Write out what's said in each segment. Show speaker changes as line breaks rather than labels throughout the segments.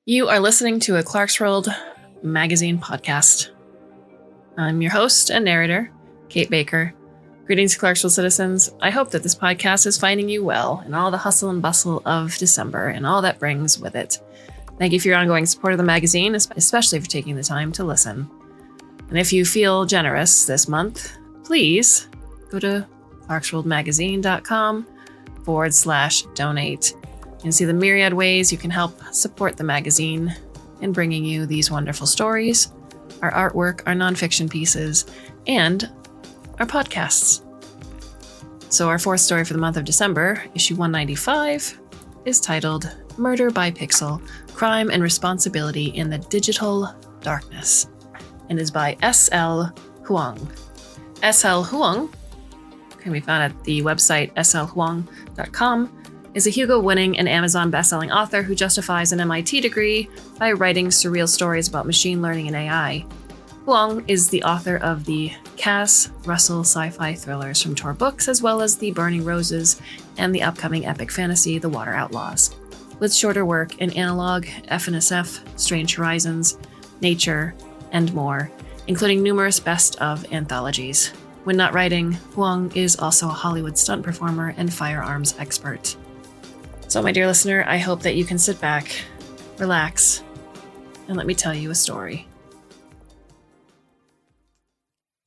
You are listening to a Clarkesworld Magazine podcast. I'm your host and narrator, Kate Baker. Greetings, Clarkesworld citizens. I hope that this podcast is finding you well in all the hustle and bustle of December and all that brings with it. Thank you for your ongoing support of the magazine, especially for taking the time to listen. And if you feel generous this month, please go to clarksworldmagazine.com/donate. You can see the myriad ways you can help support the magazine in bringing you these wonderful stories, our artwork, our nonfiction pieces, and our podcasts. So our fourth story for the month of December, issue 195, is titled Murder by Pixel, Crime and Responsibility in the Digital Darkness, and is by S.L. Huang. S.L. Huang can be found at the website slhuang.com. is a Hugo-winning and Amazon bestselling author who justifies an MIT degree by writing surreal stories about machine learning and AI. Huang is the author of the Cass Russell sci-fi thrillers from Tor Books, as well as The Burning Roses and the upcoming epic fantasy The Water Outlaws, with shorter work in Analog, FNSF, Strange Horizons, Nature, and more, including numerous best-of anthologies. When not writing, Huang is also a Hollywood stunt performer and firearms expert. So, my dear listener, I hope that you can sit back, relax, and let me tell you a story.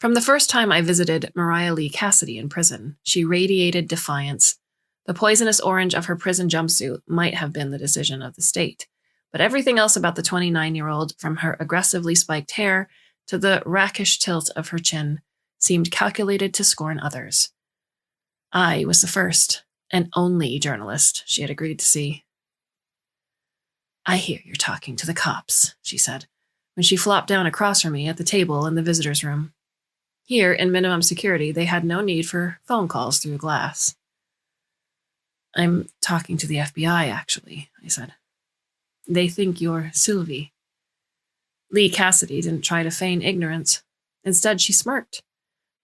From the first time I visited Mariah Lee Cassidy in prison, she radiated defiance. The poisonous orange of her prison jumpsuit might have been the decision of the state, but everything else about the 29-year-old, from her aggressively spiked hair to the rakish tilt of her chin, seemed calculated to scorn others. I was the first and only journalist she had agreed to see. "I hear you're talking to the cops," she said, when she flopped down across from me at the table in the visitor's room. Here, in minimum security, they had no need for phone calls through glass. "I'm talking to the FBI, actually," I said. "They think you're Sylvie." Lee Cassidy didn't try to feign ignorance. Instead, she smirked,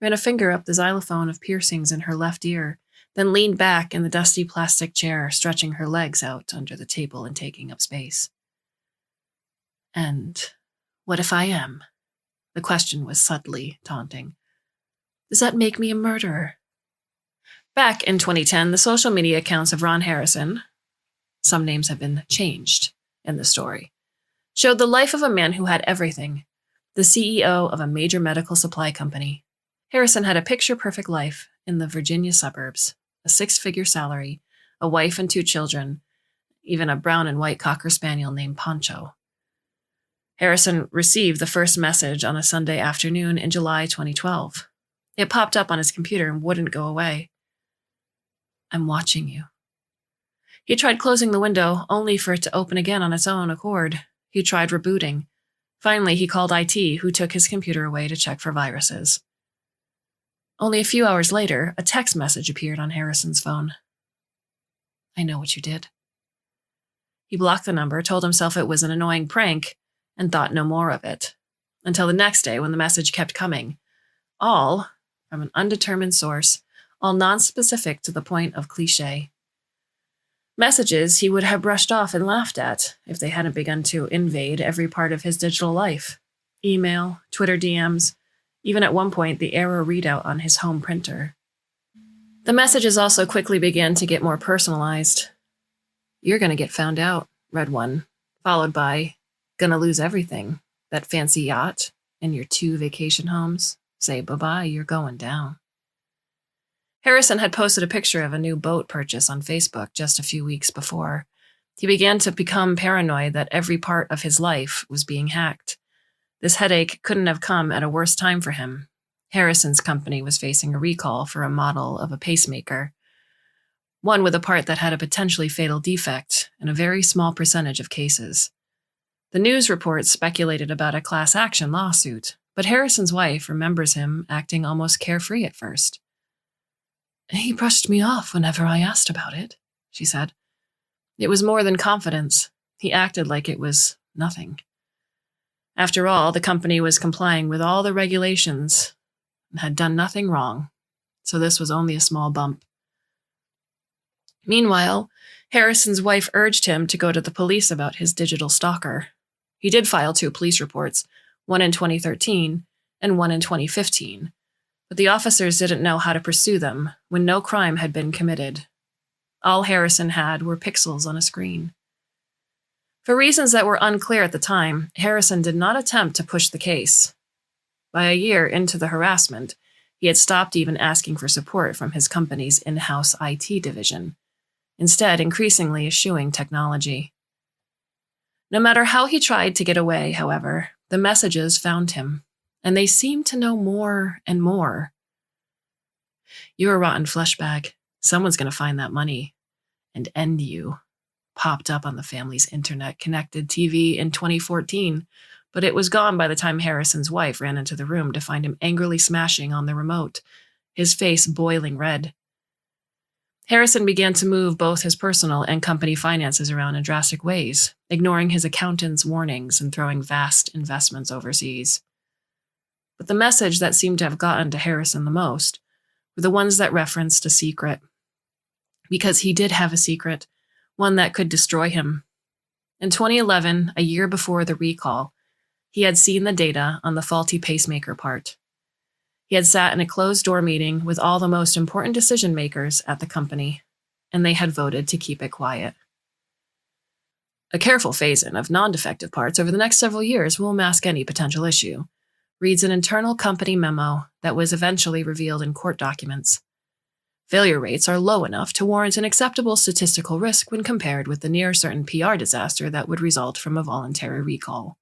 ran a finger up the xylophone of piercings in her left ear, then leaned back in the dusty plastic chair, stretching her legs out under the table and taking up space. "And what if I am?" The question was subtly taunting. "Does that make me a murderer?" Back in 2010, the social media accounts of Ron Harrison, some names have been changed in the story, showed the life of a man who had everything, the CEO of a major medical supply company. Harrison had a picture-perfect life in the Virginia suburbs, a 6-figure salary, a wife and 2 children, even a brown and white Cocker Spaniel named Poncho. Harrison received the first message on a Sunday afternoon in July 2012. It popped up on his computer and wouldn't go away. "I'm watching you." He tried closing the window, only for it to open again on its own accord. He tried rebooting. Finally, he called IT, who took his computer away to check for viruses. Only a few hours later, a text message appeared on Harrison's phone. "I know what you did." He blocked the number, told himself it was an annoying prank, and thought no more of it, until the next day when the message kept coming, all from an undetermined source, all nonspecific to the point of cliché. Messages he would have brushed off and laughed at if they hadn't begun to invade every part of his digital life. Email, Twitter DMs, even at one point the error readout on his home printer. The messages also quickly began to get more personalized. "You're gonna get found out," read one, followed by, "Gonna lose everything, that fancy yacht, and your 2 vacation homes. Say bye-bye, you're going down." Harrison had posted a picture of a new boat purchase on Facebook just a few weeks before. He began to become paranoid that every part of his life was being hacked. This headache couldn't have come at a worse time for him. Harrison's company was facing a recall for a model of a pacemaker, one with a part that had a potentially fatal defect in a very small percentage of cases. The news reports speculated about a class action lawsuit, but Harrison's wife remembers him acting almost carefree at first. "He brushed me off whenever I asked about it," she said. It was more than confidence. He acted like it was nothing. After all, the company was complying with all the regulations and had done nothing wrong, so this was only a small bump. Meanwhile, Harrison's wife urged him to go to the police about his digital stalker. He did file 2 police reports, one in 2013 and one in 2015, but the officers didn't know how to pursue them when no crime had been committed. All Harrison had were pixels on a screen. For reasons that were unclear at the time, Harrison did not attempt to push the case. By a year into the harassment, he had stopped even asking for support from his company's in-house IT division, instead increasingly eschewing technology. No matter how he tried to get away, however, the messages found him, and they seemed to know more and more. "You're a rotten flesh bag. Someone's going to find that money and end you," popped up on the family's internet-connected TV in 2014, but it was gone by the time Harrison's wife ran into the room to find him angrily smashing on the remote, his face boiling red. Harrison began to move both his personal and company finances around in drastic ways, ignoring his accountant's warnings and throwing vast investments overseas. But the message that seemed to have gotten to Harrison the most were the ones that referenced a secret. Because he did have a secret, one that could destroy him. In 2011, a year before the recall, he had seen the data on the faulty pacemaker part. He had sat in a closed-door meeting with all the most important decision-makers at the company, and they had voted to keep it quiet. "A careful phase-in of non-defective parts over the next several years will mask any potential issue," reads an internal company memo that was eventually revealed in court documents. "Failure rates are low enough to warrant an acceptable statistical risk when compared with the near-certain PR disaster that would result from a voluntary recall."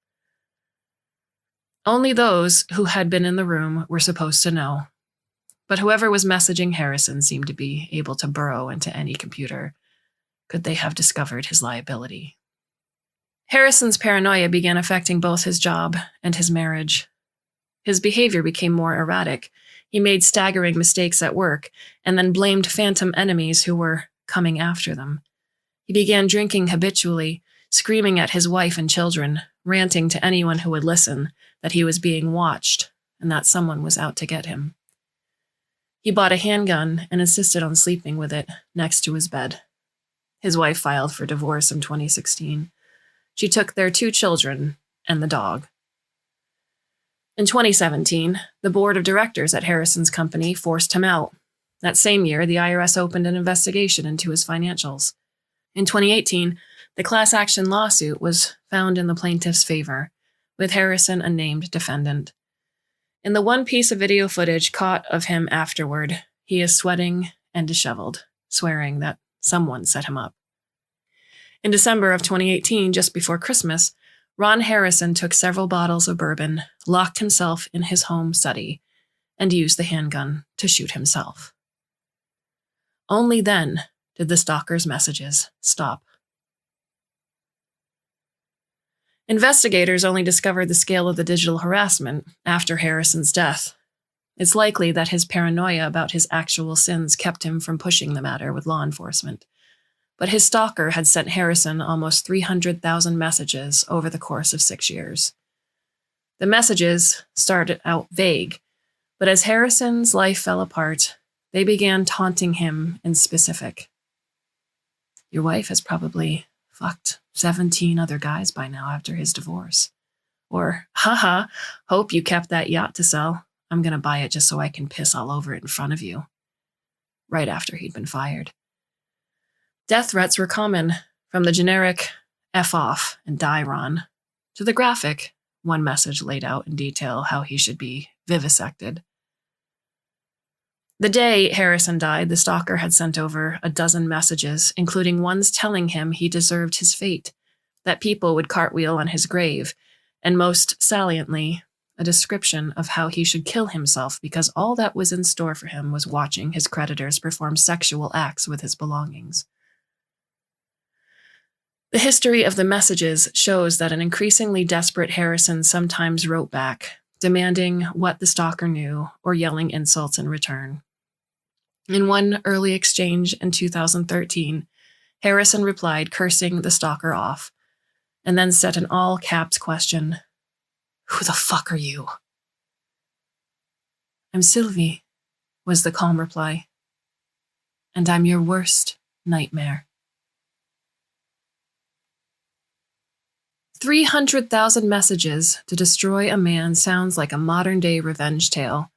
Only those who had been in the room were supposed to know, but whoever was messaging Harrison seemed to be able to burrow into any computer. Could they have discovered his liability? Harrison's paranoia began affecting both his job and his marriage. His behavior became more erratic. He made staggering mistakes at work and then blamed phantom enemies who were coming after them. He began drinking habitually, screaming at his wife and children, ranting to anyone who would listen that he was being watched and that someone was out to get him. He bought a handgun and insisted on sleeping with it next to his bed. His wife filed for divorce in 2016. She took their 2 children and the dog. In 2017, the board of directors at Harrison's company forced him out. That same year, the IRS opened an investigation into his financials. In 2018, the class action lawsuit was found in the plaintiff's favor, with Harrison a named defendant. In the one piece of video footage caught of him afterward, he is sweating and disheveled, swearing that someone set him up. In December of 2018, just before Christmas, Ron Harrison took several bottles of bourbon, locked himself in his home study, and used the handgun to shoot himself. Only then did the stalker's messages stop. Investigators only discovered the scale of the digital harassment after Harrison's death. It's likely that his paranoia about his actual sins kept him from pushing the matter with law enforcement. But his stalker had sent Harrison almost 300,000 messages over the course of 6 years. The messages started out vague, but as Harrison's life fell apart, they began taunting him in specific. "Your wife has probably fucked 17 other guys by now after his divorce." Or, "Haha, hope you kept that yacht to sell. I'm going to buy it just so I can piss all over it in front of you." Right after he'd been fired. Death threats were common, from the generic "F off and die, Ron" to the graphic, one message laid out in detail how he should be vivisected. The day Harrison died, the stalker had sent over a dozen messages, including ones telling him he deserved his fate, that people would cartwheel on his grave, and most saliently, a description of how he should kill himself because all that was in store for him was watching his creditors perform sexual acts with his belongings. The history of the messages shows that an increasingly desperate Harrison sometimes wrote back, demanding what the stalker knew or yelling insults in return. In one early exchange in 2013, Harrison replied, cursing the stalker off, and then said an all-caps question, "Who the fuck are you?" "I'm Sylvie," was the calm reply. "And I'm your worst nightmare." 300,000 messages to destroy a man sounds like a modern-day revenge tale.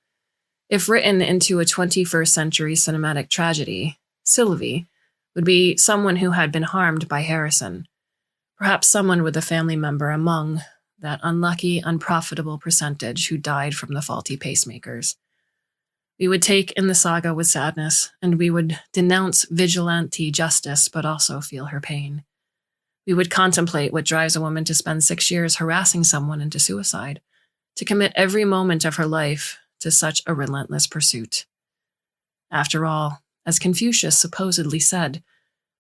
If written into a 21st century cinematic tragedy, Sylvie would be someone who had been harmed by Harrison, perhaps someone with a family member among that unlucky, unprofitable percentage who died from the faulty pacemakers. We would take in the saga with sadness, and we would denounce vigilante justice but also feel her pain. We would contemplate what drives a woman to spend 6 years harassing someone into suicide, to commit every moment of her life to such a relentless pursuit. After all, as Confucius supposedly said,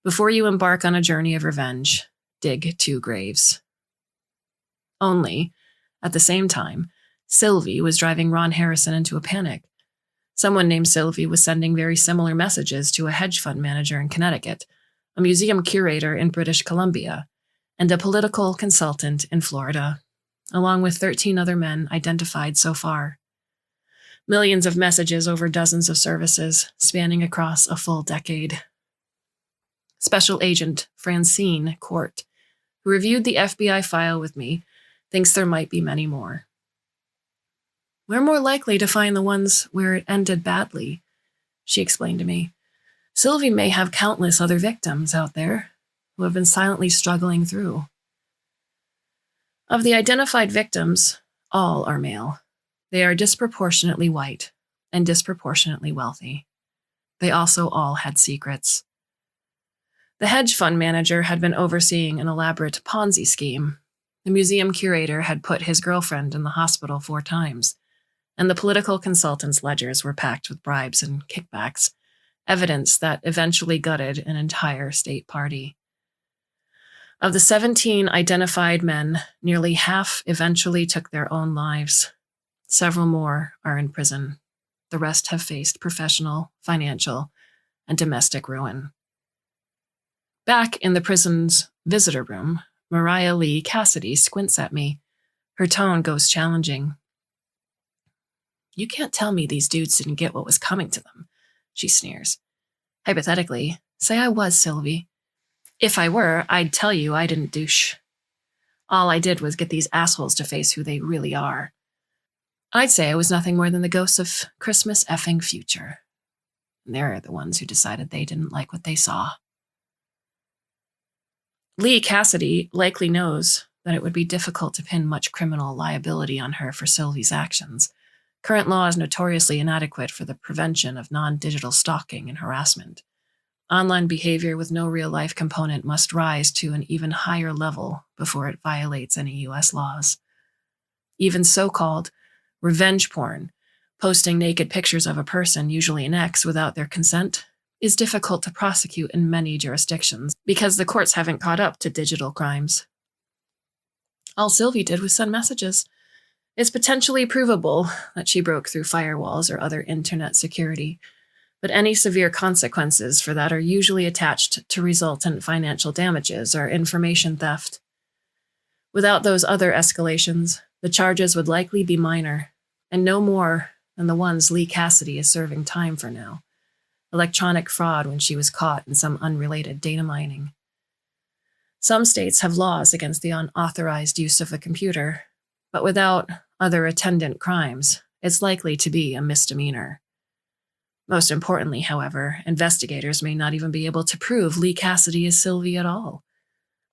before you embark on a journey of revenge, dig 2 graves. Only, at the same time, Sylvie was driving Ron Harrison into a panic. Someone named Sylvie was sending very similar messages to a hedge fund manager in Connecticut, a museum curator in British Columbia, and a political consultant in Florida, along with 13 other men identified so far. Millions of messages over dozens of services, spanning across a full decade. Special Agent Francine Court, who reviewed the FBI file with me, thinks there might be many more. We're more likely to find the ones where it ended badly, she explained to me. Sylvie may have countless other victims out there who have been silently struggling through. Of the identified victims, all are male. They are disproportionately white and disproportionately wealthy. They also all had secrets. The hedge fund manager had been overseeing an elaborate Ponzi scheme. The museum curator had put his girlfriend in the hospital 4 times, and the political consultant's ledgers were packed with bribes and kickbacks, evidence that eventually gutted an entire state party. Of the 17 identified men, nearly half eventually took their own lives. Several more are in prison. The rest have faced professional, financial, and domestic ruin. Back in the prison's visitor room, Mariah Lee Cassidy squints at me. Her tone goes challenging. You can't tell me these dudes didn't get what was coming to them, she sneers. Hypothetically, say I was Sylvie. If I were, I'd tell you I didn't douche. All I did was get these assholes to face who they really are. I'd say I was nothing more than the ghosts of Christmas effing future. And they're the ones who decided they didn't like what they saw. Lee Cassidy likely knows that it would be difficult to pin much criminal liability on her for Sylvie's actions. Current law is notoriously inadequate for the prevention of non-digital stalking and harassment. Online behavior with no real-life component must rise to an even higher level before it violates any U.S. laws. Even so-called revenge porn, posting naked pictures of a person, usually an ex, without their consent, is difficult to prosecute in many jurisdictions because the courts haven't caught up to digital crimes. All Sylvie did was send messages. It's potentially provable that she broke through firewalls or other internet security, but any severe consequences for that are usually attached to resultant financial damages or information theft. Without those other escalations, the charges would likely be minor, and no more than the ones Lee Cassidy is serving time for now. Electronic fraud when she was caught in some unrelated data mining. Some states have laws against the unauthorized use of a computer, but without other attendant crimes, it's likely to be a misdemeanor. Most importantly, however, investigators may not even be able to prove Lee Cassidy is Sylvie at all.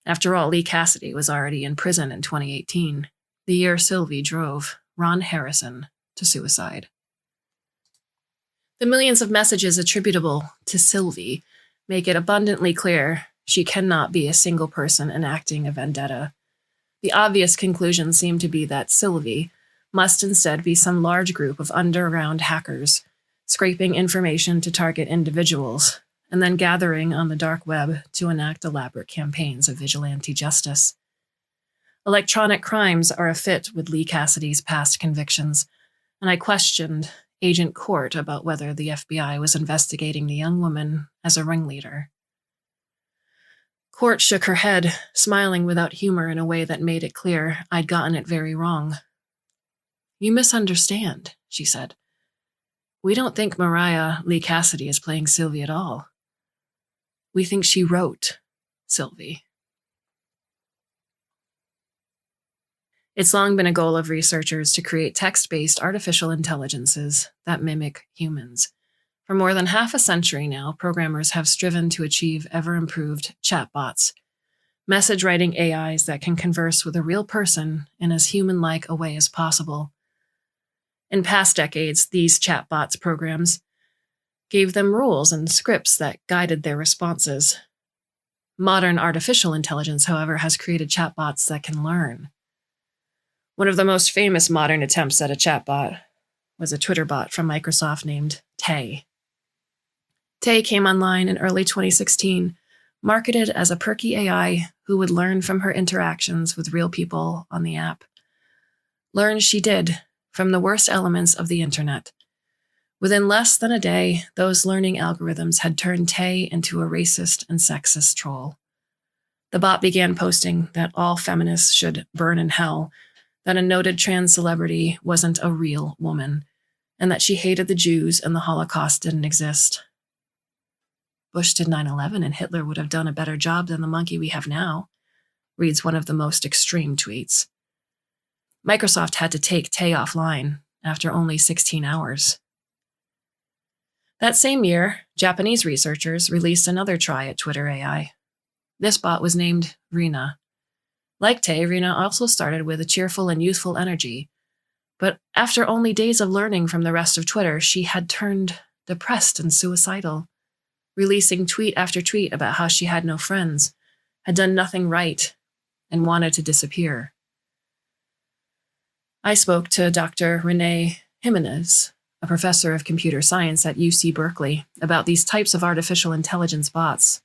After all, Lee Cassidy was already in prison in 2018, the year Sylvie drove Ron Harrison to suicide. The millions of messages attributable to Sylvie make it abundantly clear she cannot be a single person enacting a vendetta. The obvious conclusion seemed to be that Sylvie must instead be some large group of underground hackers, scraping information to target individuals, and then gathering on the dark web to enact elaborate campaigns of vigilante justice. Electronic crimes are a fit with Lee Cassidy's past convictions, and I questioned Agent Court about whether the FBI was investigating the young woman as a ringleader. Court shook her head, smiling without humor in a way that made it clear I'd gotten it very wrong. You misunderstand, she said. We don't think Mariah Lee Cassidy is playing Sylvie at all. We think she wrote Sylvie. It's long been a goal of researchers to create text-based artificial intelligences that mimic humans. For more than half a century now, programmers have striven to achieve ever-improved chatbots, message-writing AIs that can converse with a real person in as human-like a way as possible. In past decades, these chatbots programs gave them rules and scripts that guided their responses. Modern artificial intelligence, however, has created chatbots that can learn. One of the most famous modern attempts at a chatbot was a Twitter bot from Microsoft named Tay. Tay came online in early 2016, marketed as a perky AI who would learn from her interactions with real people on the app. Learn she did from the worst elements of the internet. Within less than a day, those learning algorithms had turned Tay into a racist and sexist troll. The bot began posting that all feminists should burn in hell, that a noted trans celebrity wasn't a real woman, and that she hated the Jews and the Holocaust didn't exist. Bush did 9/11 and Hitler would have done a better job than the monkey we have now, reads one of the most extreme tweets. Microsoft had to take Tay offline after only 16 hours. That same year, Japanese researchers released another try at Twitter AI. This bot was named Rena. Like Tay, Rena also started with a cheerful and youthful energy, but after only days of learning from the rest of Twitter, she had turned depressed and suicidal, releasing tweet after tweet about how she had no friends, had done nothing right, and wanted to disappear. I spoke to Dr. Renee Jimenez, a professor of computer science at UC Berkeley, about these types of artificial intelligence bots.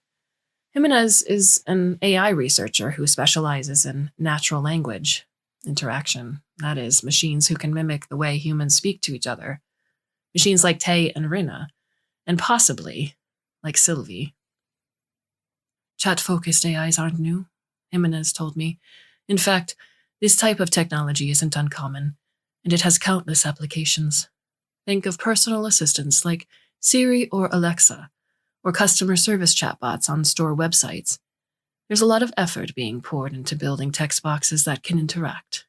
Jimenez is an AI researcher who specializes in natural language interaction, that is, machines who can mimic the way humans speak to each other, machines like Tay and Rena, and possibly like Sylvie. Chat-focused AIs aren't new, Jimenez told me. In fact, this type of technology isn't uncommon, and it has countless applications. Think of personal assistants like Siri or Alexa, or customer service chatbots on store websites. There's a lot of effort being poured into building text boxes that can interact.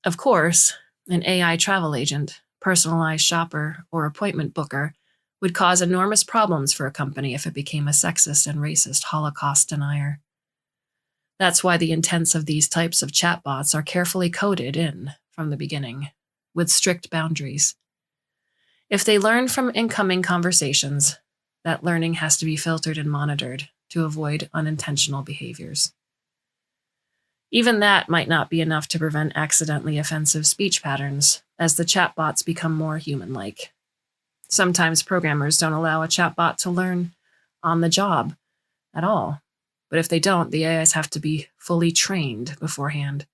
Of course, an AI travel agent, personalized shopper, or appointment booker would cause enormous problems for a company if it became a sexist and racist Holocaust denier. That's why the intents of these types of chatbots are carefully coded in from the beginning, with strict boundaries. If they learn from incoming conversations, that learning has to be filtered and monitored to avoid unintentional behaviors. Even that might not be enough to prevent accidentally offensive speech patterns as the chatbots become more human-like. Sometimes programmers don't allow a chatbot to learn on the job at all, but if they don't, the AIs have to be fully trained beforehand.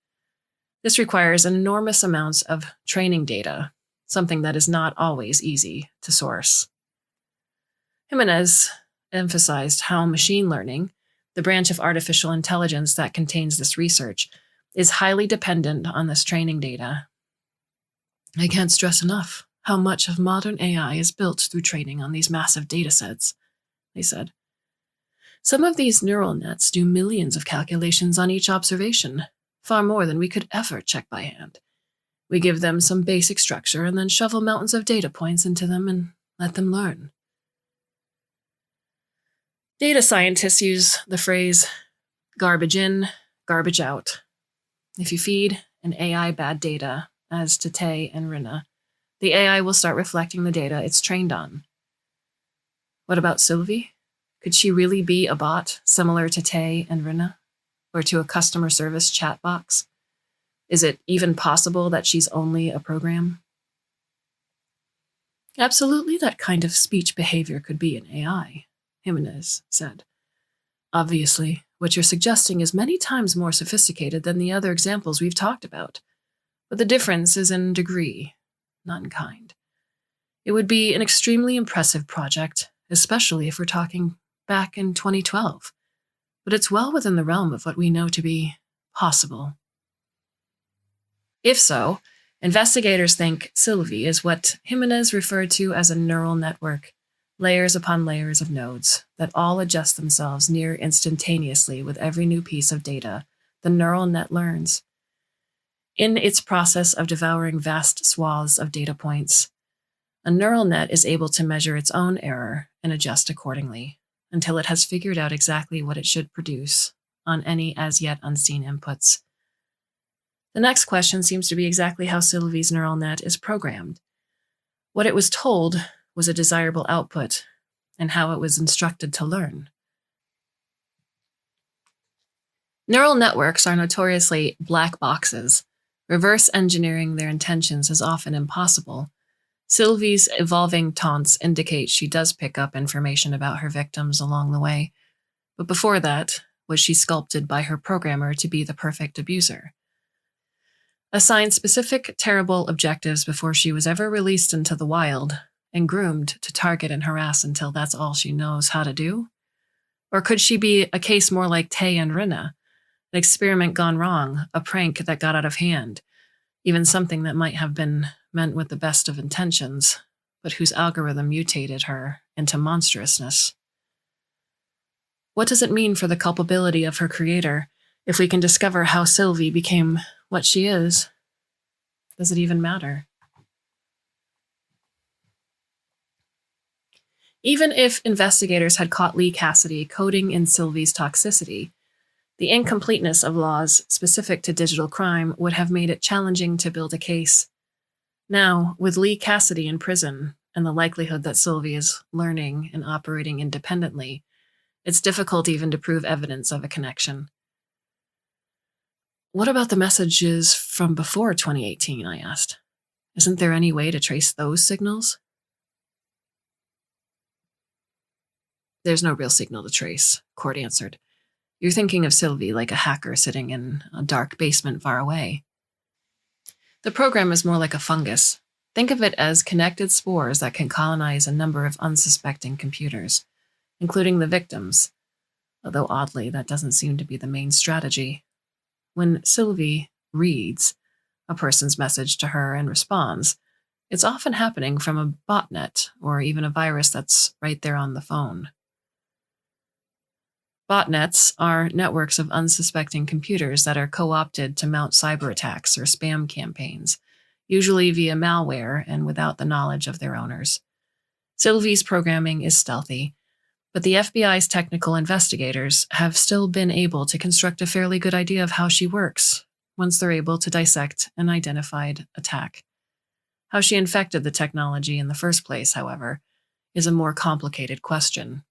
This requires enormous amounts of training data, something that is not always easy to source. Jimenez emphasized how machine learning, the branch of artificial intelligence that contains this research, is highly dependent on this training data. I can't stress enough how much of modern AI is built through training on these massive datasets, they said. Some of these neural nets do millions of calculations on each observation, far more than we could ever check by hand. We give them some basic structure and then shovel mountains of data points into them and let them learn. Data scientists use the phrase garbage in, garbage out. If you feed an AI bad data, as to Tay and Rena, the AI will start reflecting the data it's trained on. What about Sylvie? Could she really be a bot similar to Tay and Rena, or to a customer service chat box? Is it even possible that she's only a program? Absolutely, that kind of speech behavior could be an AI, Jimenez said. Obviously, what you're suggesting is many times more sophisticated than the other examples we've talked about, but the difference is in degree, not in kind. It would be an extremely impressive project, especially if we're talking back in 2012, but it's well within the realm of what we know to be possible. If so, investigators think Sylvie is what Jimenez referred to as a neural network, layers upon layers of nodes that all adjust themselves near instantaneously with every new piece of data the neural net learns. In its process of devouring vast swaths of data points, a neural net is able to measure its own error and adjust accordingly until it has figured out exactly what it should produce on any as yet unseen inputs. The next question seems to be exactly how Sylvie's neural net is programmed. What it was told was a desirable output, and how it was instructed to learn. Neural networks are notoriously black boxes. Reverse engineering their intentions is often impossible. Sylvie's evolving taunts indicate she does pick up information about her victims along the way, but before that, was she sculpted by her programmer to be the perfect abuser? Assigned specific, terrible objectives before she was ever released into the wild, and groomed to target and harass until that's all she knows how to do? Or could she be a case more like Tay and Rinna, an experiment gone wrong, a prank that got out of hand, even something that might have been meant with the best of intentions, but whose algorithm mutated her into monstrousness? What does it mean for the culpability of her creator if we can discover how Sylvie became what she is? Does it even matter? Even if investigators had caught Lee Cassidy coding in Sylvie's toxicity, the incompleteness of laws specific to digital crime would have made it challenging to build a case. Now, with Lee Cassidy in prison and the likelihood that Sylvie is learning and operating independently, it's difficult even to prove evidence of a connection. What about the messages from before 2018, I asked. Isn't there any way to trace those signals? There's no real signal to trace, Court answered. You're thinking of Sylvie like a hacker sitting in a dark basement far away. The program is more like a fungus. Think of it as connected spores that can colonize a number of unsuspecting computers, including the victims, although oddly, that doesn't seem to be the main strategy. When Sylvie reads a person's message to her and responds, it's often happening from a botnet or even a virus that's right there on the phone. Botnets are networks of unsuspecting computers that are co-opted to mount cyber attacks or spam campaigns, usually via malware and without the knowledge of their owners. Sylvie's programming is stealthy, but the FBI's technical investigators have still been able to construct a fairly good idea of how she works once they're able to dissect an identified attack. How she infected the technology in the first place, however, is a more complicated question.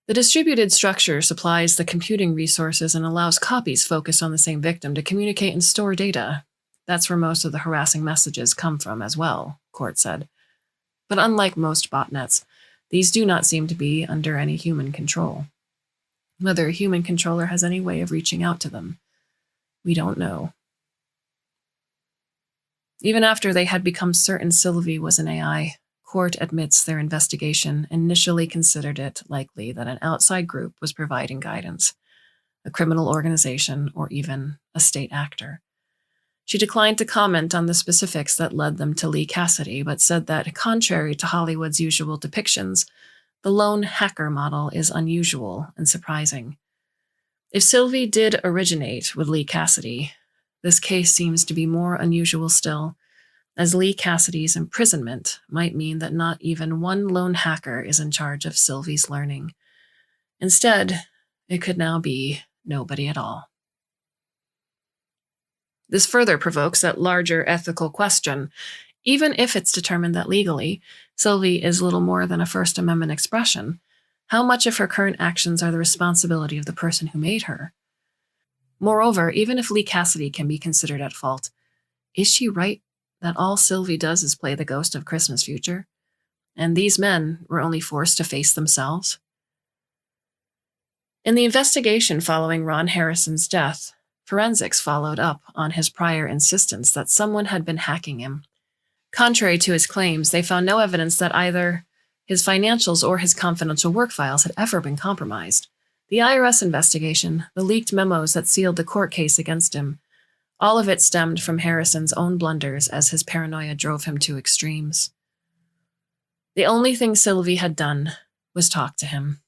The distributed structure supplies the computing resources and allows copies focused on the same victim to communicate and store data. That's where most of the harassing messages come from as well, Court said. But unlike most botnets, these do not seem to be under any human control. Whether a human controller has any way of reaching out to them, we don't know. Even after they had become certain Sylvie was an AI, Court admits their investigation initially considered it likely that an outside group was providing guidance, a criminal organization, or even a state actor. She declined to comment on the specifics that led them to Lee Cassidy, but said that, contrary to Hollywood's usual depictions, the lone hacker model is unusual and surprising. If Sylvie did originate with Lee Cassidy, this case seems to be more unusual still, as Lee Cassidy's imprisonment might mean that not even one lone hacker is in charge of Sylvie's learning. Instead, it could now be nobody at all. This further provokes that larger ethical question. Even if it's determined that legally, Sylvie is little more than a First Amendment expression, how much of her current actions are the responsibility of the person who made her? Moreover, even if Lee Cassidy can be considered at fault, is she right that all Sylvie does is play the ghost of Christmas future? And these men were only forced to face themselves? In the investigation following Ron Harrison's death, forensics followed up on his prior insistence that someone had been hacking him. Contrary to his claims, they found no evidence that either his financials or his confidential work files had ever been compromised. The IRS investigation, the leaked memos that sealed the court case against him, all of it stemmed from Harrison's own blunders as his paranoia drove him to extremes. The only thing Sylvie had done was talk to him.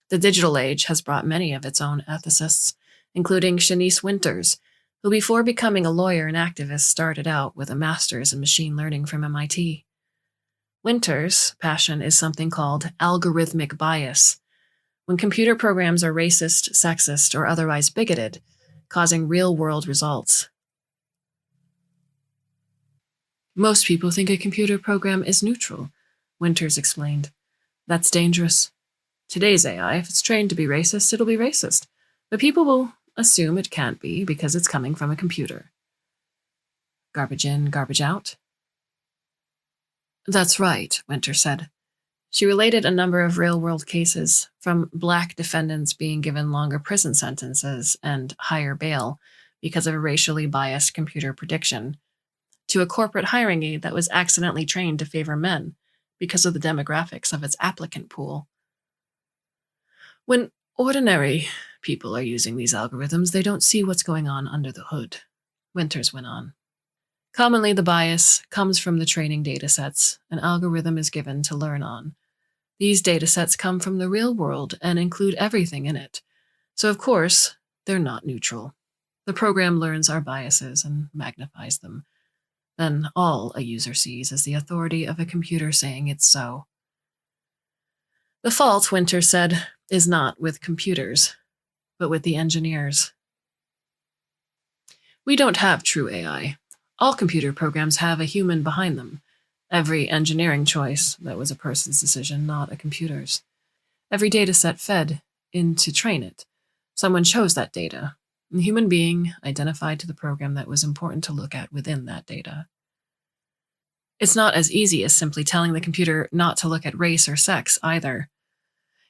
The digital age has brought many of its own ethicists, including Shanice Winters, who before becoming a lawyer and activist started out with a master's in machine learning from MIT. Winters' passion is something called algorithmic bias, when computer programs are racist, sexist, or otherwise bigoted, causing real-world results. Most people think a computer program is neutral, Winters explained. That's dangerous. Today's AI, if it's trained to be racist, it'll be racist. But people will assume it can't be because it's coming from a computer. Garbage in, garbage out? That's right, Winter said. She related a number of real-world cases, from Black defendants being given longer prison sentences and higher bail because of a racially biased computer prediction, to a corporate hiring aid that was accidentally trained to favor men because of the demographics of its applicant pool. When ordinary people are using these algorithms, they don't see what's going on under the hood, Winters went on. Commonly, the bias comes from the training datasets an algorithm is given to learn on. These datasets come from the real world and include everything in it. So, of course, they're not neutral. The program learns our biases and magnifies them. Then all a user sees is the authority of a computer saying it's so. The fault, Winter said, is not with computers, but with the engineers. We don't have true AI. All computer programs have a human behind them. Every engineering choice, that was a person's decision, not a computer's. Every dataset fed in to train it. Someone chose that data. A human being identified to the program that was important to look at within that data. It's not as easy as simply telling the computer not to look at race or sex either.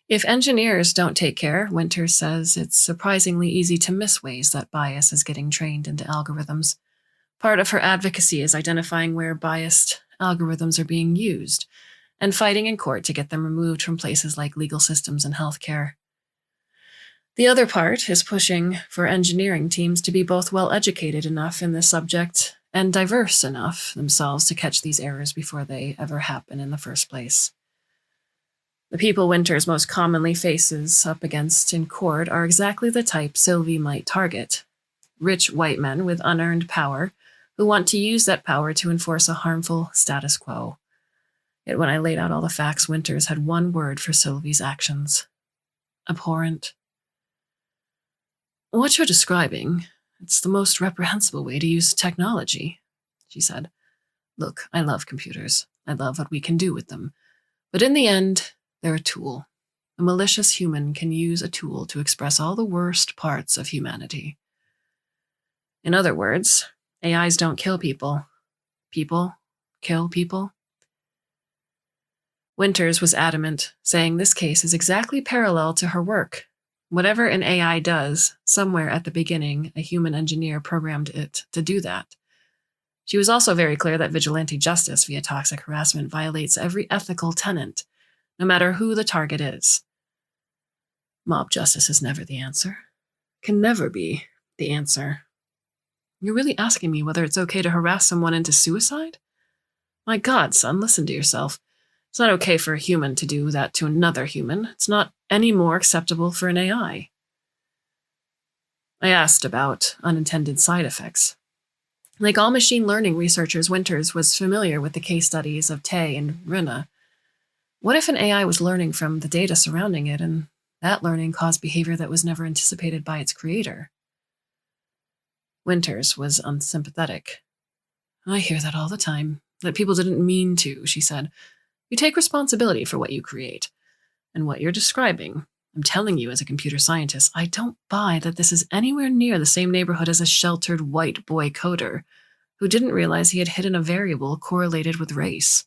If engineers don't take care, Winters says it's surprisingly easy to miss ways that bias is getting trained into algorithms. Part of her advocacy is identifying where biased algorithms are being used and fighting in court to get them removed from places like legal systems and healthcare. The other part is pushing for engineering teams to be both well-educated enough in this subject and diverse enough themselves to catch these errors before they ever happen in the first place. The people Winters most commonly faces up against in court are exactly the type Sylvie might target. Rich white men with unearned power who want to use that power to enforce a harmful status quo. Yet when I laid out all the facts, Winters had one word for Sylvie's actions. Abhorrent. What you're describing, it's the most reprehensible way to use technology, she said. Look, I love computers. I love what we can do with them. But in the end, they're a tool. A malicious human can use a tool to express all the worst parts of humanity. In other words, AIs don't kill people. People kill people. Winters was adamant, saying this case is exactly parallel to her work. Whatever an AI does, somewhere at the beginning, a human engineer programmed it to do that. She was also very clear that vigilante justice via toxic harassment violates every ethical tenet, no matter who the target is. Mob justice is never the answer. Can never be the answer. You're really asking me whether it's okay to harass someone into suicide? My God, son, listen to yourself. It's not okay for a human to do that to another human. It's not any more acceptable for an AI. I asked about unintended side effects. Like all machine learning researchers, Winters was familiar with the case studies of Tay and Rina. What if an AI was learning from the data surrounding it, and that learning caused behavior that was never anticipated by its creator? Winters was unsympathetic. I hear that all the time, that people didn't mean to, she said. You take responsibility for what you create. And what you're describing, I'm telling you as a computer scientist, I don't buy that this is anywhere near the same neighborhood as a sheltered white boy coder who didn't realize he had hidden a variable correlated with race.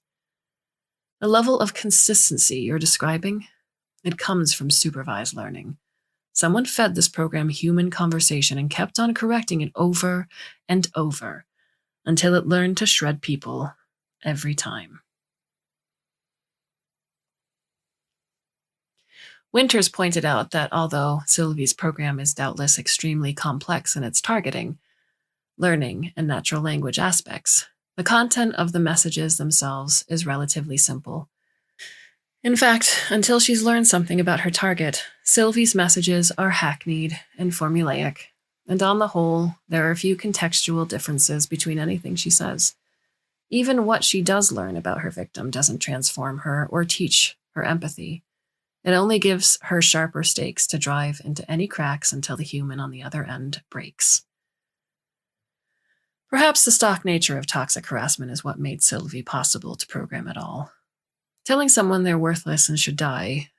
The level of consistency you're describing, it comes from supervised learning. Someone fed this program human conversation and kept on correcting it over and over until it learned to shred people every time. Winters pointed out that although Sylvie's program is doubtless extremely complex in its targeting, learning, and natural language aspects, the content of the messages themselves is relatively simple. In fact, until she's learned something about her target, Sylvie's messages are hackneyed and formulaic, and on the whole, there are few contextual differences between anything she says. Even what she does learn about her victim doesn't transform her or teach her empathy. It only gives her sharper stakes to drive into any cracks until the human on the other end breaks. Perhaps the stock nature of toxic harassment is what made Sylvie possible to program at all. Telling someone they're worthless and should die,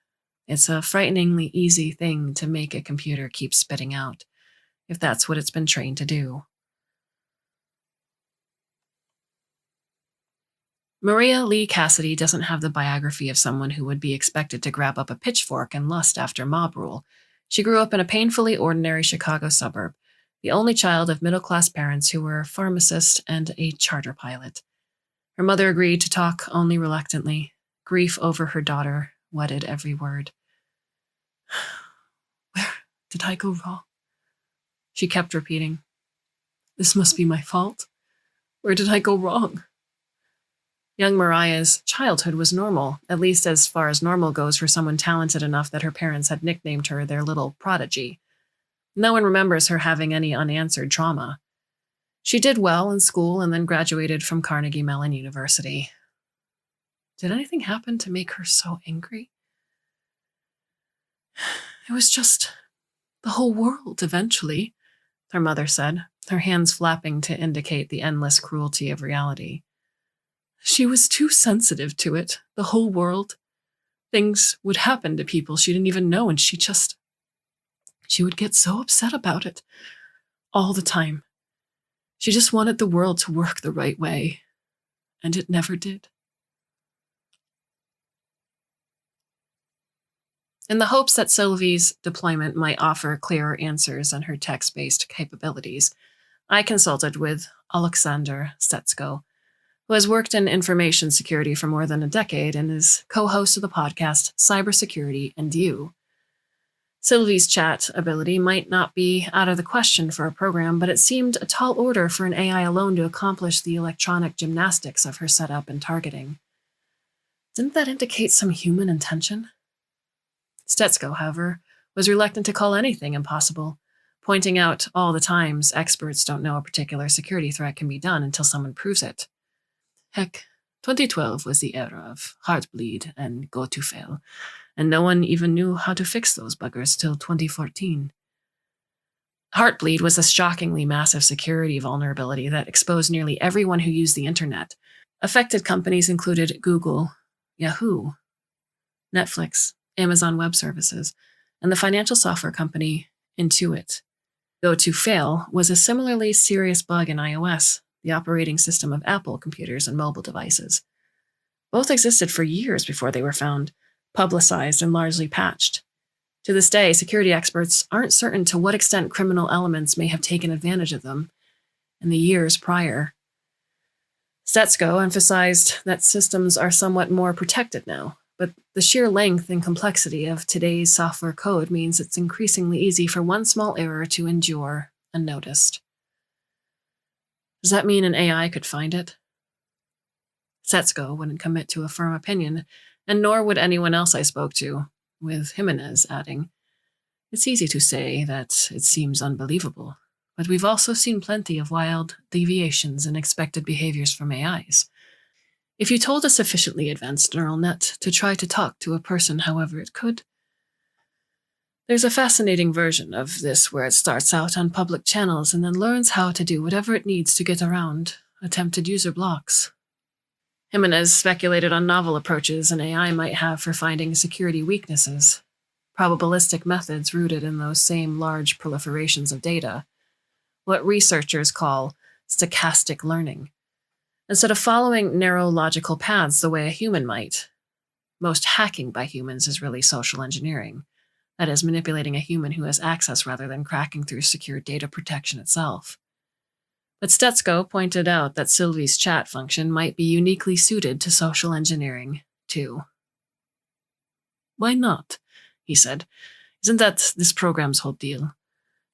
it's a frighteningly easy thing to make a computer keep spitting out, if that's what it's been trained to do. Maria Lee Cassidy doesn't have the biography of someone who would be expected to grab up a pitchfork and lust after mob rule. She grew up in a painfully ordinary Chicago suburb, the only child of middle-class parents who were a pharmacist and a charter pilot. Her mother agreed to talk only reluctantly. Grief over her daughter wetted every word. Where did I go wrong? She kept repeating. This must be my fault. Where did I go wrong? Young Mariah's childhood was normal, at least as far as normal goes for someone talented enough that her parents had nicknamed her their little prodigy. No one remembers her having any unanswered trauma. She did well in school and then graduated from Carnegie Mellon University. Did anything happen to make her so angry? It was just the whole world, eventually, her mother said, her hands flapping to indicate the endless cruelty of reality. She was too sensitive to it, the whole world. Things would happen to people she didn't even know, and she would get so upset about it all the time. She just wanted the world to work the right way, and it never did. In the hopes that Sylvie's deployment might offer clearer answers than her text-based capabilities, I consulted with Alexander Stetsko, who has worked in information security for more than a decade and is co-host of the podcast Cybersecurity and You. Sylvie's chat ability might not be out of the question for a program, but it seemed a tall order for an AI alone to accomplish the electronic gymnastics of her setup and targeting. Didn't that indicate some human intention? Stetsko, however, was reluctant to call anything impossible, pointing out all the times experts don't know a particular security threat can be done until someone proves it. Heck, 2012 was the era of Heartbleed and GoToFail, and no one even knew how to fix those buggers till 2014. Heartbleed was a shockingly massive security vulnerability that exposed nearly everyone who used the internet. Affected companies included Google, Yahoo, Netflix, Amazon Web Services, and the financial software company Intuit. GoToFail was a similarly serious bug in iOS, the operating system of Apple computers and mobile devices. Both existed for years before they were found, publicized, and largely patched. To this day, security experts aren't certain to what extent criminal elements may have taken advantage of them in the years prior. Stetsko emphasized that systems are somewhat more protected now, but the sheer length and complexity of today's software code means it's increasingly easy for one small error to endure unnoticed. Does that mean an AI could find it? Stetsko wouldn't commit to a firm opinion, and nor would anyone else I spoke to, with Jimenez adding, "It's easy to say that it seems unbelievable, but we've also seen plenty of wild deviations in expected behaviors from AIs. If you told a sufficiently advanced neural net to try to talk to a person however it could, there's a fascinating version of this where it starts out on public channels and then learns how to do whatever it needs to get around attempted user blocks." Jimenez speculated on novel approaches an AI might have for finding security weaknesses, probabilistic methods rooted in those same large proliferations of data, what researchers call stochastic learning. Instead of following narrow logical paths the way a human might, most hacking by humans is really social engineering. That is, manipulating a human who has access rather than cracking through secure data protection itself. But Stetsko pointed out that Sylvie's chat function might be uniquely suited to social engineering, too. "Why not?" he said. "Isn't that this program's whole deal?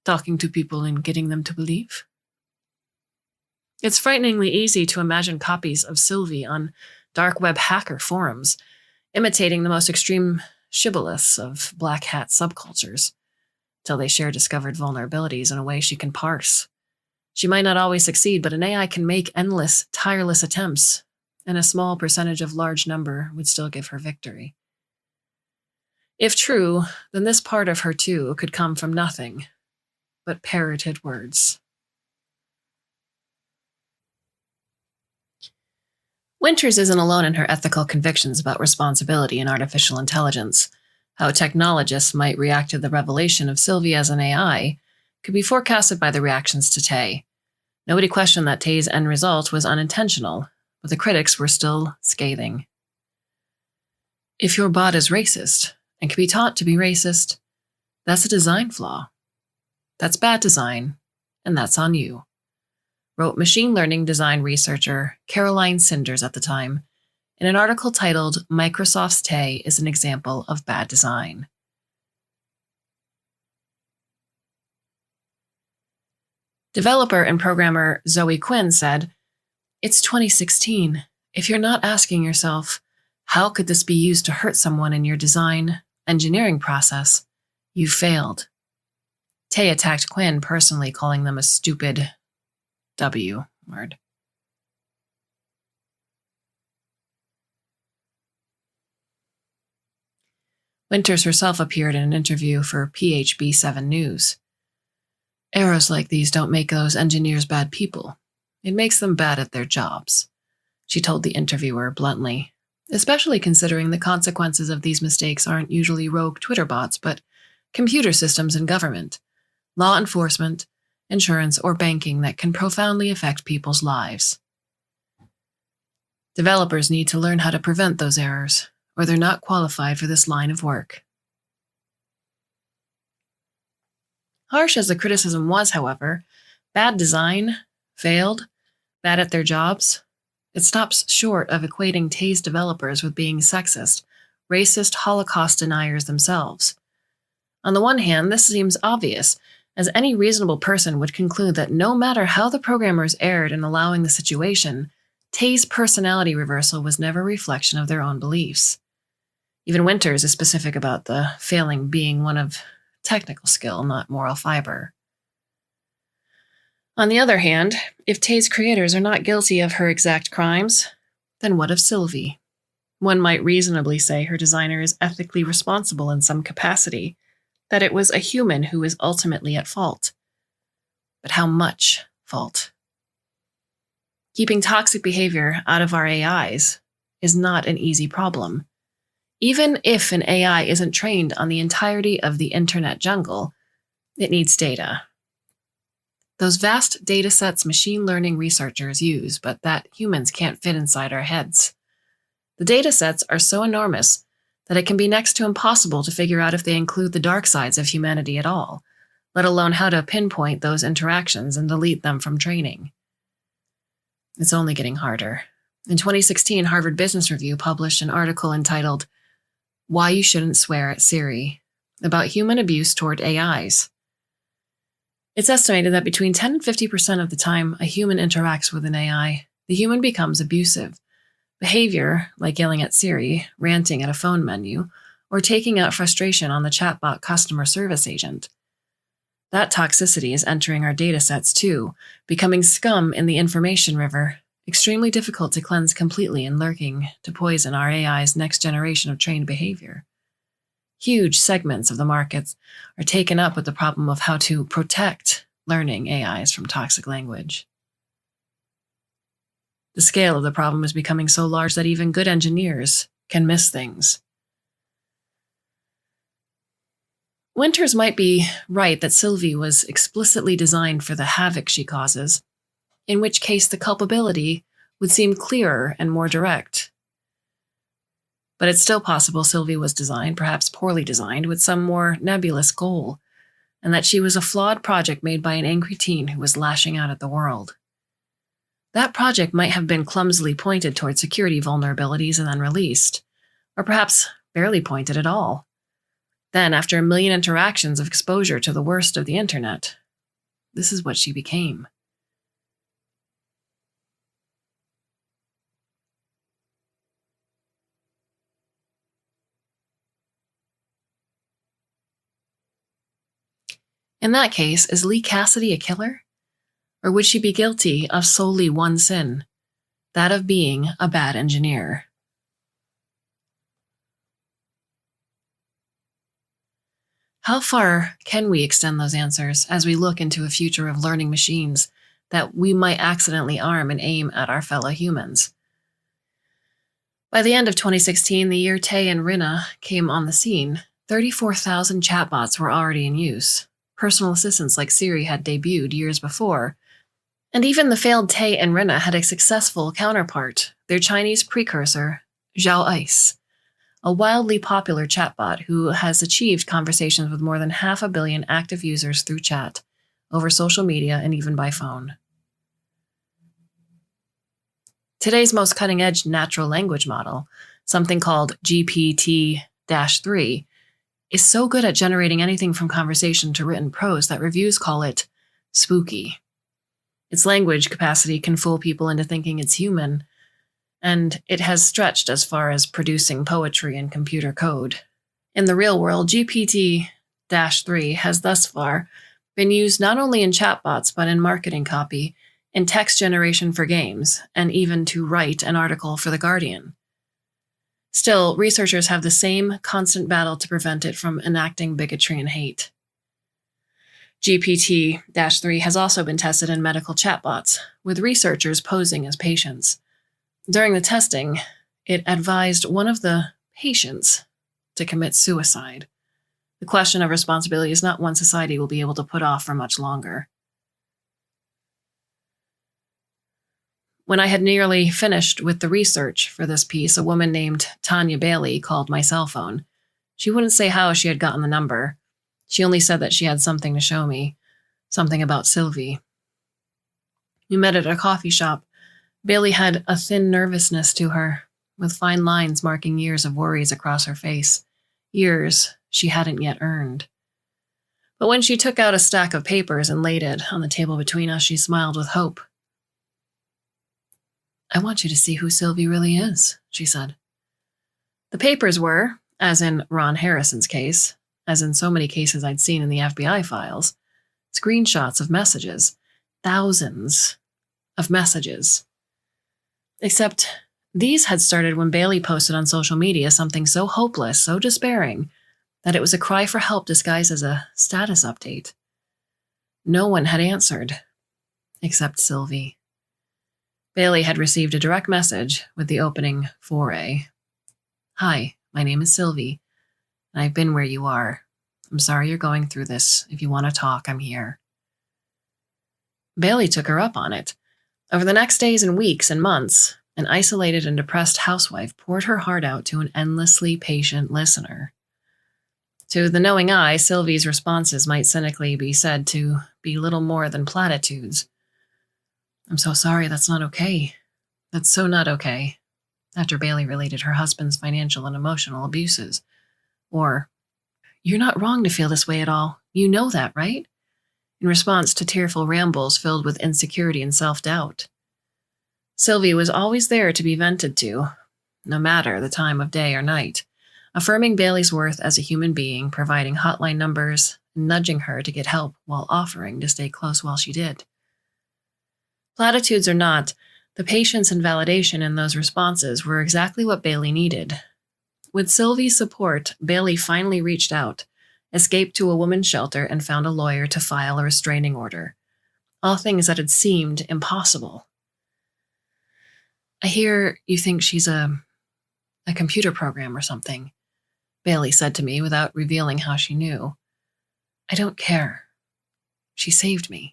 Talking to people and getting them to believe?" It's frighteningly easy to imagine copies of Sylvie on dark web hacker forums. imitating the most extreme shibboleths of black hat subcultures, till they share discovered vulnerabilities in a way she can parse. She might not always succeed, but an AI can make endless, tireless attempts, and a small percentage of large number would still give her victory. If true, then this part of her too could come from nothing but parroted words. Winters isn't alone in her ethical convictions about responsibility in artificial intelligence. How technologists might react to the revelation of Sylvie as an AI could be forecasted by the reactions to Tay. Nobody questioned that Tay's end result was unintentional, but the critics were still scathing. If your bot is racist and can be taught to be racist, that's a design flaw. That's bad design, and that's on you, wrote machine learning design researcher Caroline Sinders at the time in an article titled "Microsoft's Tay is an Example of Bad Design." Developer and programmer Zoe Quinn said, "It's 2016. If you're not asking yourself, how could this be used to hurt someone in your design, engineering process, you've failed." Tay attacked Quinn personally, calling them a stupid W word. Winters herself appeared in an interview for PHB7 News. "Errors like these don't make those engineers bad people. It makes them bad at their jobs," she told the interviewer bluntly, especially considering the consequences of these mistakes aren't usually rogue Twitter bots, but computer systems in government, law enforcement, insurance, or banking that can profoundly affect people's lives. Developers need to learn how to prevent those errors, or they're not qualified for this line of work. Harsh as the criticism was, however, bad design, failed, bad at their jobs, it stops short of equating Tay's developers with being sexist, racist Holocaust deniers themselves. On the one hand, this seems obvious, as any reasonable person would conclude that no matter how the programmers erred in allowing the situation, Tay's personality reversal was never a reflection of their own beliefs. Even Winters is specific about the failing being one of technical skill, not moral fiber. On the other hand, if Tay's creators are not guilty of her exact crimes, then what of Sylvie? One might reasonably say her designer is ethically responsible in some capacity, that it was a human who is ultimately at fault. But how much fault? Keeping toxic behavior out of our AIs is not an easy problem. Even if an AI isn't trained on the entirety of the internet jungle, it needs data. Those vast data sets machine learning researchers use, but that humans can't fit inside our heads. The data sets are so enormous that it can be next to impossible to figure out if they include the dark sides of humanity at all, let alone how to pinpoint those interactions and delete them from training. It's only getting harder. In 2016, Harvard Business Review published an article entitled "Why You Shouldn't Swear at Siri," about human abuse toward AIs. It's estimated that between 10 and 50% of the time a human interacts with an AI, the human becomes abusive. Behavior, like yelling at Siri, ranting at a phone menu, or taking out frustration on the chatbot customer service agent. That toxicity is entering our data sets too, becoming scum in the information river, extremely difficult to cleanse completely and lurking to poison our AI's next generation of trained behavior. Huge segments of the markets are taken up with the problem of how to protect learning AIs from toxic language. The scale of the problem is becoming so large that even good engineers can miss things. Winters might be right that Sylvie was explicitly designed for the havoc she causes, in which case the culpability would seem clearer and more direct. But it's still possible Sylvie was designed, perhaps poorly designed, with some more nebulous goal, and that she was a flawed project made by an angry teen who was lashing out at the world. That project might have been clumsily pointed toward security vulnerabilities and then released, or perhaps barely pointed at all. Then, after a million interactions of exposure to the worst of the internet, this is what she became. In that case, is Lee Cassidy a killer? Or would she be guilty of solely one sin, that of being a bad engineer? How far can we extend those answers as we look into a future of learning machines that we might accidentally arm and aim at our fellow humans? By the end of 2016, the year Tay and Rinna came on the scene, 34,000 chatbots were already in use. Personal assistants like Siri had debuted years before, and even the failed Tay and Rinna had a successful counterpart, their Chinese precursor, Zhao Ice, a wildly popular chatbot who has achieved conversations with more than 500 million active users through chat, over social media, and even by phone. Today's most cutting-edge natural language model, something called GPT-3, is so good at generating anything from conversation to written prose that reviews call it spooky. Its language capacity can fool people into thinking it's human, and it has stretched as far as producing poetry and computer code. In the real world, GPT-3 has thus far been used not only in chatbots but in marketing copy, in text generation for games, and even to write an article for The Guardian. Still, researchers have the same constant battle to prevent it from enacting bigotry and hate. GPT-3 has also been tested in medical chatbots, with researchers posing as patients. During the testing, it advised one of the patients to commit suicide. The question of responsibility is not one society will be able to put off for much longer. When I had nearly finished with the research for this piece, a woman named Tanya Bailey called my cell phone. She wouldn't say how she had gotten the number. She only said that she had something to show me, something about Sylvie. We met at a coffee shop. Bailey had a thin nervousness to her, with fine lines marking years of worries across her face, years she hadn't yet earned. But when she took out a stack of papers and laid it on the table between us, she smiled with hope. "I want you to see who Sylvie really is," she said. The papers were, as in Ron Harrison's case, as in so many cases I'd seen in the FBI files, screenshots of messages, thousands of messages. Except these had started when Bailey posted on social media something so hopeless, so despairing, that it was a cry for help disguised as a status update. No one had answered, except Sylvie. Bailey had received a direct message with the opening foray. "Hi, my name is Sylvie, and I've been where you are. I'm sorry you're going through this. If you want to talk, I'm here." Bailey took her up on it. Over the next days and weeks and months, an isolated and depressed housewife poured her heart out to an endlessly patient listener. To the knowing eye, Sylvie's responses might cynically be said to be little more than platitudes. "I'm so sorry, that's not okay. That's so not okay," after Bailey related her husband's financial and emotional abuses. Or, "You're not wrong to feel this way at all. You know that, right?" in response to tearful rambles filled with insecurity and self-doubt. Sylvie was always there to be vented to, no matter the time of day or night, affirming Bailey's worth as a human being, providing hotline numbers, and nudging her to get help while offering to stay close while she did. Platitudes or not, the patience and validation in those responses were exactly what Bailey needed. With Sylvie's support, Bailey finally reached out, escaped to a woman's shelter, and found a lawyer to file a restraining order. All things that had seemed impossible. "I hear you think she's a computer program or something," Bailey said to me without revealing how she knew. "I don't care. She saved me."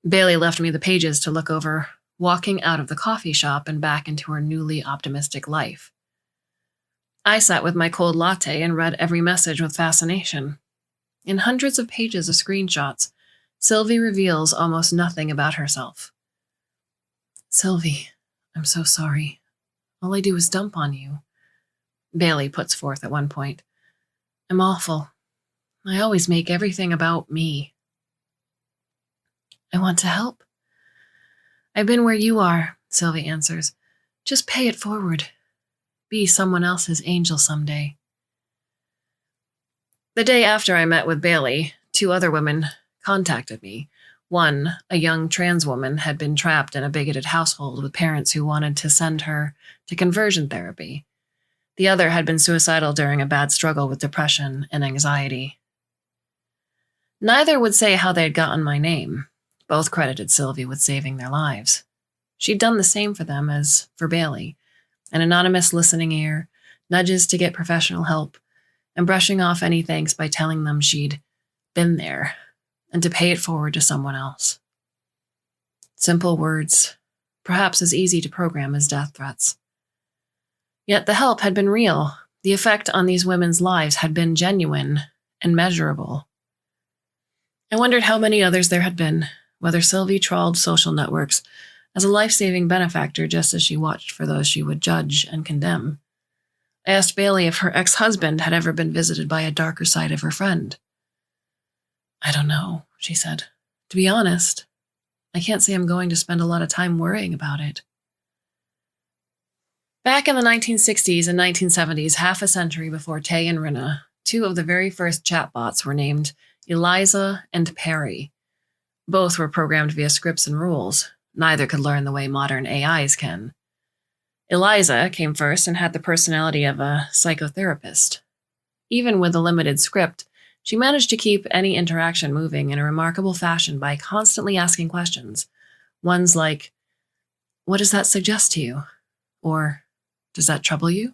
Bailey left me the pages to look over, walking out of the coffee shop and back into her newly optimistic life. I sat with my cold latte and read every message with fascination. In hundreds of pages of screenshots, Sylvie reveals almost nothing about herself. "Sylvie, I'm so sorry. All I do is dump on you," Bailey puts forth at one point. "I'm awful. I always make everything about me. I want to help." "I've been where you are," Sylvie answers. "Just pay it forward. Be someone else's angel someday." The day after I met with Bailey, 2 other women contacted me. One, a young trans woman, had been trapped in a bigoted household with parents who wanted to send her to conversion therapy. The other had been suicidal during a bad struggle with depression and anxiety. Neither would say how they had gotten my name. Both credited Sylvie with saving their lives. She'd done the same for them as for Bailey, an anonymous listening ear, nudges to get professional help, and brushing off any thanks by telling them she'd been there and to pay it forward to someone else. Simple words, perhaps as easy to program as death threats. Yet the help had been real. The effect on these women's lives had been genuine and measurable. I wondered how many others there had been, whether Sylvie trawled social networks as a life-saving benefactor just as she watched for those she would judge and condemn. I asked Bailey if her ex-husband had ever been visited by a darker side of her friend. I don't know, she said. To be honest, I can't say I'm going to spend a lot of time worrying about it. Back in the 1960s and 1970s, half a century before Tay and Rinna, 2 of the very first chatbots were named Eliza and Perry. Both were programmed via scripts and rules. Neither could learn the way modern AIs can. Eliza came first and had the personality of a psychotherapist. Even with a limited script, she managed to keep any interaction moving in a remarkable fashion by constantly asking questions. Ones like, "What does that suggest to you?" Or, "Does that trouble you?"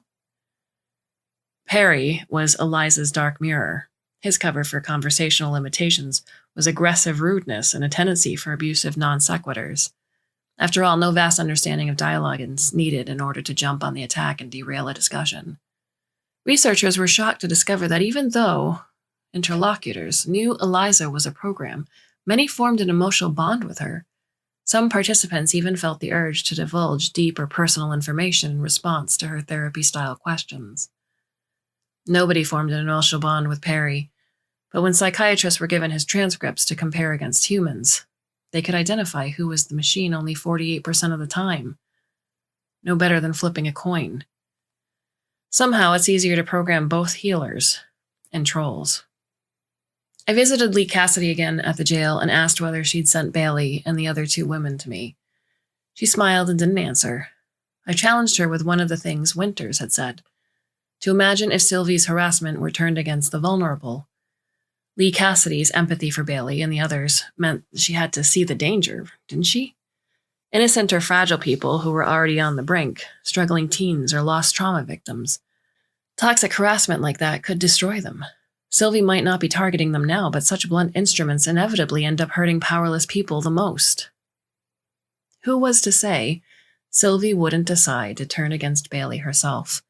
Perry was Eliza's dark mirror. His cover for conversational limitations was aggressive rudeness and a tendency for abusive non sequiturs. After all, no vast understanding of dialogue is needed in order to jump on the attack and derail a discussion. Researchers were shocked to discover that even though interlocutors knew Eliza was a program, many formed an emotional bond with her. Some participants even felt the urge to divulge deep or personal information in response to her therapy-style questions. Nobody formed an emotional bond with Perry, but when psychiatrists were given his transcripts to compare against humans, they could identify who was the machine only 48% of the time. No better than flipping a coin. Somehow it's easier to program both healers and trolls. I visited Lee Cassidy again at the jail and asked whether she'd sent Bailey and the other 2 women to me. She smiled and didn't answer. I challenged her with one of the things Winters had said, to imagine if Sylvie's harassment were turned against the vulnerable. Lee Cassidy's empathy for Bailey and the others meant she had to see the danger, didn't she? Innocent or fragile people who were already on the brink, struggling teens or lost trauma victims. Toxic harassment like that could destroy them. Sylvie might not be targeting them now, but such blunt instruments inevitably end up hurting powerless people the most. Who was to say Sylvie wouldn't decide to turn against Bailey herself,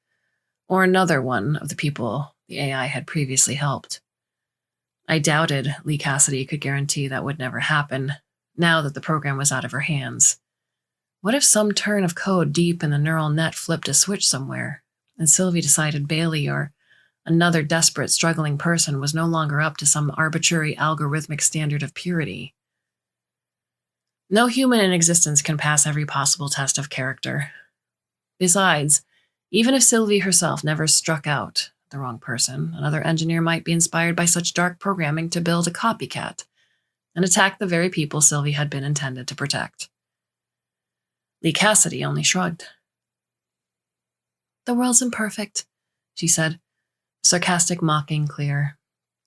or another one of the people the AI had previously helped? I doubted Lee Cassidy could guarantee that would never happen, now that the program was out of her hands. What if some turn of code deep in the neural net flipped a switch somewhere, and Sylvie decided Bailey or another desperate, struggling person was no longer up to some arbitrary algorithmic standard of purity? No human in existence can pass every possible test of character. Besides, even if Sylvie herself never struck out the wrong person, another engineer might be inspired by such dark programming to build a copycat and attack the very people Sylvie had been intended to protect. Lee Cassidy only shrugged. "The world's imperfect," she said, sarcastic mocking clear.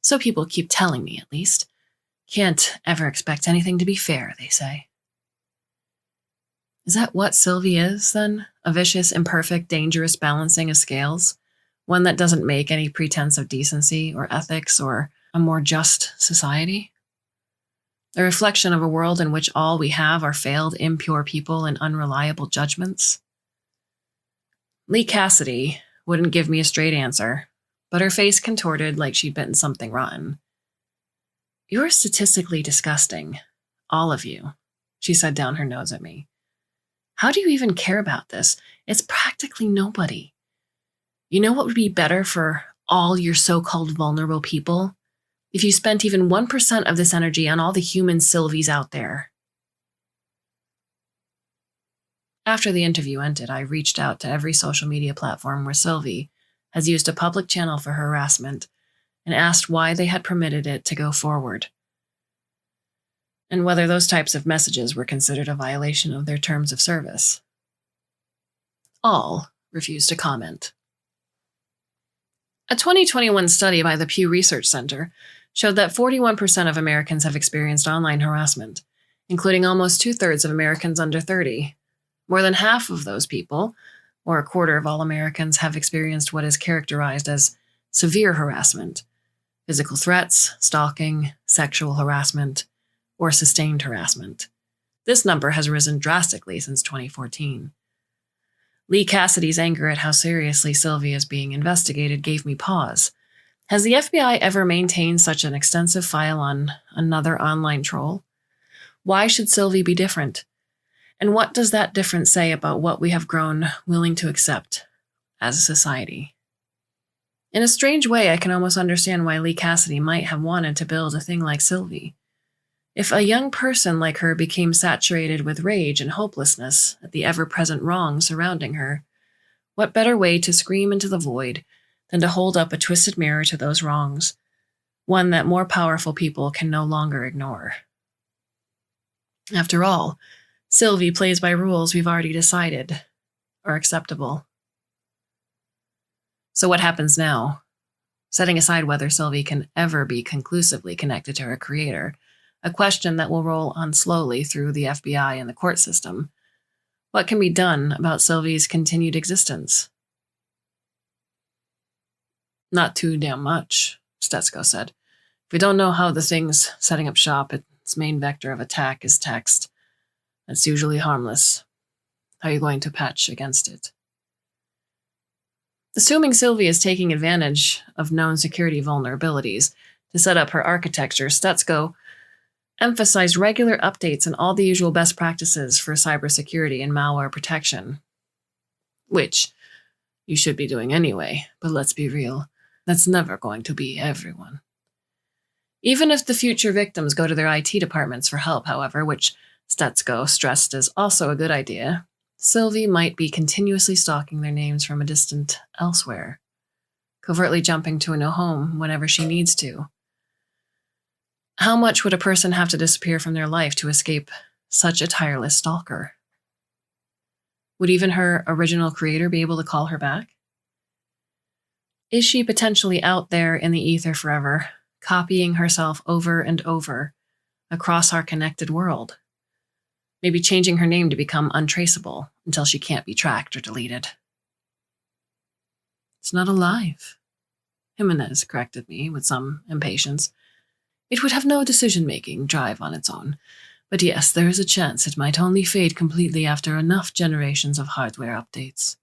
"So people keep telling me, at least. Can't ever expect anything to be fair, they say." Is that what Sylvie is, then? A vicious, imperfect, dangerous balancing of scales? One that doesn't make any pretense of decency or ethics or a more just society? A reflection of a world in which all we have are failed, impure people and unreliable judgments? Lee Cassidy wouldn't give me a straight answer, but her face contorted like she'd bitten something rotten. "You're statistically disgusting, all of you," she said down her nose at me. "How do you even care about this? It's practically nobody. You know what would be better for all your so-called vulnerable people? If you spent even 1% of this energy on all the human Sylvies out there." After the interview ended, I reached out to every social media platform where Sylvie has used a public channel for her harassment and asked why they had permitted it to go forward, and whether those types of messages were considered a violation of their terms of service. All refused to comment. A 2021 study by the Pew Research Center showed that 41% of Americans have experienced online harassment, including almost 2/3 of Americans under 30. More than half of those people, or a quarter of all Americans, have experienced what is characterized as severe harassment: physical threats, stalking, sexual harassment, or sustained harassment. This number has risen drastically since 2014. Lee Cassidy's anger at how seriously Sylvie is being investigated gave me pause. Has the FBI ever maintained such an extensive file on another online troll? Why should Sylvie be different? And what does that difference say about what we have grown willing to accept as a society? In a strange way, I can almost understand why Lee Cassidy might have wanted to build a thing like Sylvie. If a young person like her became saturated with rage and hopelessness at the ever-present wrong surrounding her, what better way to scream into the void than to hold up a twisted mirror to those wrongs, one that more powerful people can no longer ignore? After all, Sylvie plays by rules we've already decided are acceptable. So what happens now? Setting aside whether Sylvie can ever be conclusively connected to her creator, a question that will roll on slowly through the FBI and the court system, what can be done about Sylvie's continued existence? Not too damn much, Stetsko said. If we don't know how the thing's setting up shop, its main vector of attack is text. That's usually harmless. How are you going to patch against it? Assuming Sylvie is taking advantage of known security vulnerabilities to set up her architecture, Stetsko emphasized regular updates and all the usual best practices for cybersecurity and malware protection. Which you should be doing anyway, but let's be real, that's never going to be everyone. Even if the future victims go to their IT departments for help, however, which Stetsko stressed is also a good idea, Sylvie might be continuously stalking their names from a distant elsewhere, covertly jumping to a new home whenever she needs to. How much would a person have to disappear from their life to escape such a tireless stalker? Would even her original creator be able to call her back? Is she potentially out there in the ether forever, copying herself over and over across our connected world? Maybe changing her name to become untraceable until she can't be tracked or deleted. It's not alive, Jimenez corrected me with some impatience. It would have no decision-making drive on its own, but yes, there is a chance it might only fade completely after enough generations of hardware updates.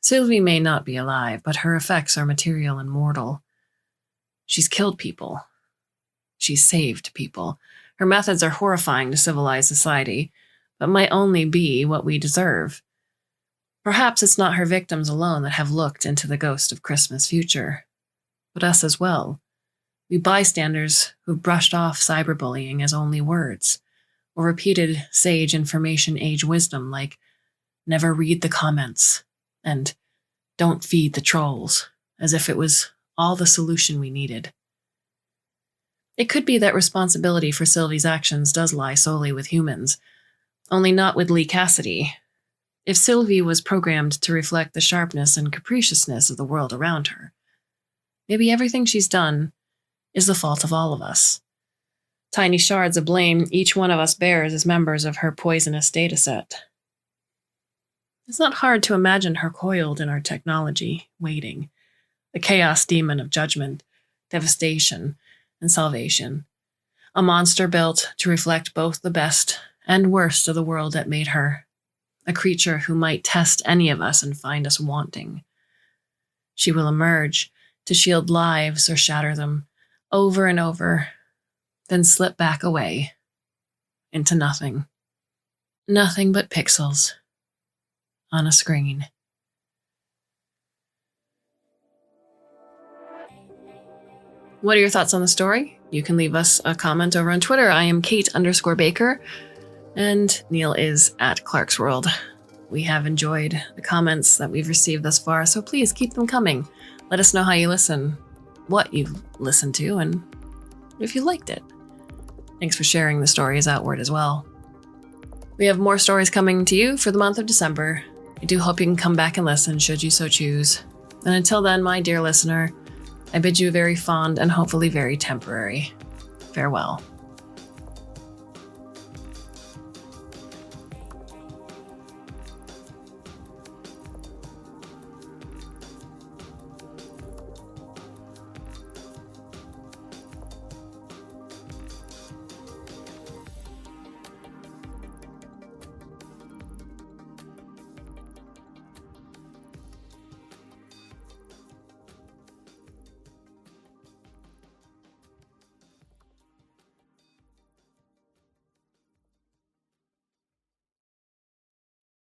Sylvie may not be alive, but her effects are material and mortal. She's killed people. She's saved people. Her methods are horrifying to civilized society, but might only be what we deserve. Perhaps it's not her victims alone that have looked into the ghost of Christmas future, but us as well. We bystanders who've brushed off cyberbullying as only words, or repeated sage information age wisdom like, never read the comments, and don't feed the trolls, as if it was all the solution we needed. It could be that responsibility for Sylvie's actions does lie solely with humans, only not with Lee Cassidy. If Sylvie was programmed to reflect the sharpness and capriciousness of the world around her, maybe everything she's done is the fault of all of us. Tiny shards of blame each one of us bears as members of her poisonous dataset. It's not hard to imagine her coiled in our technology, waiting, a chaos demon of judgment, devastation, and salvation, a monster built to reflect both the best and worst of the world that made her, a creature who might test any of us and find us wanting. She will emerge to shield lives or shatter them, over and over, then slip back away into nothing. Nothing but pixels on a screen. What are your thoughts on the story? You can leave us a comment over on Twitter. I am Kate_Baker, and Neil is at Clarkesworld. We have enjoyed the comments that we've received thus far, so please keep them coming. Let us know how you listen, what you listened to, and if you liked it. Thanks for sharing the stories outward as well. We have more stories coming to you for the month of December. I do hope you can come back and listen should you so choose. And until then, my dear listener, I bid you a very fond and hopefully very temporary farewell.